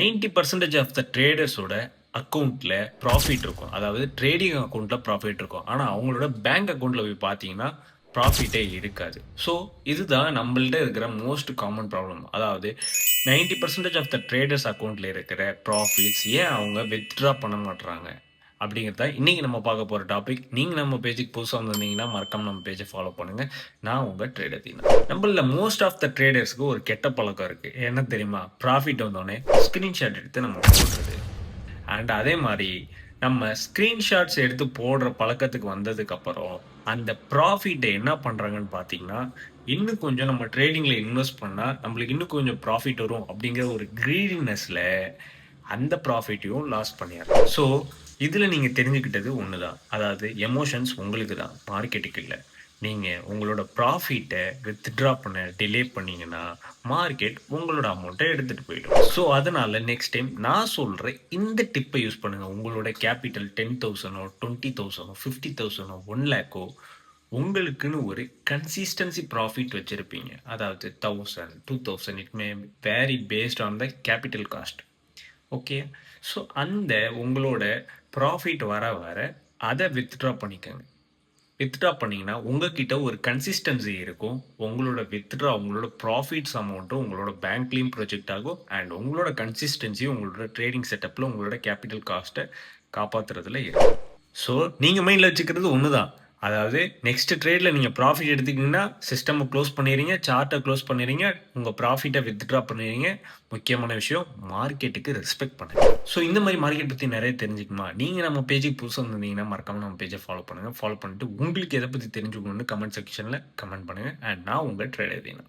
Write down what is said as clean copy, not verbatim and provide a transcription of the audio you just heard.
90% of the ட்ரேடர்ஸோட அக்கவுண்ட்ல profit இருக்கும். அதாவது ட்ரேடிங் அக்கவுண்ட்ல ப்ராஃபிட் இருக்கும். ஆனா அவங்களோட பேங்க் அக்கவுண்ட்ல போய் பார்த்தீங்கன்னா, ப்ராஃபிட்டே இருக்காது. ஸோ இதுதான் நம்மள்ட்ட இருக்கிற மோஸ்ட் காமன் ப்ராப்ளம். அதாவது 90% ஆஃப் த ட்ரேடர்ஸ் அக்கவுண்ட்ல இருக்கிற ப்ராஃபிட்ஸ் ஏன் அவங்க வித்ட்ரா பண்ண மாட்றாங்க? அப்படிங்கிறத இன்னைக்கு நம்ம பார்க்க போற டாபிக். நீங்க நம்ம பேஜுக்கு புதுசா வந்திருந்தீங்கன்னா, மறக்காம நம்ம பேஜ ஃபாலோ பண்ணுங்க. நான் உங்க ட்ரேடர் தீனா. நம்மள்ல மோஸ்ட் ஆஃப் த ட்ரேடர்ஸ்க்கு ஒரு கெட்ட பழக்கம் இருக்கு. என்ன தெரியுமா? ப்ராஃபிட் வந்தோனே ஸ்கிரீன்ஷாட் எடுத்து நம்ம போடுறது. அண்ட் அதே மாரி நம்ம ஸ்கிரீன்ஷாட்ஸ் எடுத்து போடுற பழக்கத்துக்கு வந்ததுக்கப்புறம், அந்த ப்ராஃபிட்ட என்ன பண்றாங்கன்னு பார்த்தீங்கன்னா, இன்னும் கொஞ்சம் நம்ம ட்ரேடிங்ல இன்வெஸ்ட் பண்ணா, நம்மளுக்கு இன்னும் கொஞ்சம் ப்ராஃபிட் வரும் அப்படிங்கிற ஒரு கிரீடினஸ்ல அந்த ப்ராஃபிட்டையும் லாஸ் பண்ணிர்றாங்க. ஸோ, இதுல நீங்க தெரிஞ்சுக்கிட்டது ஒண்ணு தான். அதாவது எமோஷன்ஸ் உங்களுக்கு தான், மார்க்கெட்டுக்கு இல்ல. நீங்க உங்களோட ப்ராஃபிட்ட வித்ட்ரா பண்ண டிலே பண்ணீங்கன்னா, மார்க்கெட் உங்களோட அமௌண்ட்ட எடுத்துட்டு போயிடும். ஸோ, அதனால நெக்ஸ்ட் டைம் நான் சொல்ற இந்த டிப்ப யூஸ் பண்ணுங்க. உங்களோட கேப்பிட்டல் 10,000ஓ, 20,000ஓ, 50,000ஓ, 1,00,000ஓ உங்களுக்குன்னு ஒரு கன்சிஸ்டன்சி ப்ராஃபிட் வச்சிருப்பீங்க. அதாவது 1000, 2000 it may vary based on the capital cost. Okay. So அந்த உங்களோட ப்ராஃபிட் வர வர அத வித்ட்ரா பண்ணிக்கங்க. வித்ட்ரா பண்ணீங்கன்னா, உங்ககிட்ட ஒரு கன்சிஸ்டன்சி இருக்கும். உங்களோட வித்ட்ரா உங்களோட ப்ராஃபிட்ஸ் அமௌண்ட்டும் உங்களோட பேங்க்லயும் ப்ரொஜெக்ட் ஆகும். அண்ட் உங்களோட கன்சிஸ்டன்சி உங்களோட ட்ரேடிங் செட்டப்ல உங்களோட கேப்பிட்டல் காஸ்ட்ட காப்பாத்துறதுல இருக்கும். ஸோ, நீங்க மைண்ட்ல வச்சுக்கிறது ஒண்ணு தான். அதாவது நெக்ஸ்ட் ட்ரேட்ல நீங்க ப்ராஃபிட் எடுத்துக்கிட்டீங்கன்னா, சிஸ்டம க்ளோஸ் பண்ணிறீங்க, சார்ட்ட க்ளோஸ் பண்ணிறீங்க, உங்க ப்ராஃபிட்ட வித்ட்ரா பண்ணிறீங்க. முக்கியமான விஷயம் மார்க்கெட்டுக்கு ரெஸ்பெக்ட் பண்ணுங்க. ஸோ, இந்த மாரி மார்க்கெட் பத்தி நெறைய தெரிஞ்சுக்கணுமா? நீங்க நம்ம பேஜுக்கு புதுசா வந்திருந்தீங்கன்னா, மறக்காம நம்ம பேஜ ஃபாலோ பண்ணுங்க. ஃபாலோ பண்ணிட்டு உங்களுக்கு எத பத்தி தெரிஞ்சுக்கணும்னு கமெண்ட் செக்ஷன்ல கமெண்ட் பண்ணுங்க. அண்ட் நான் உங்க ட்ரேடர் தீனா.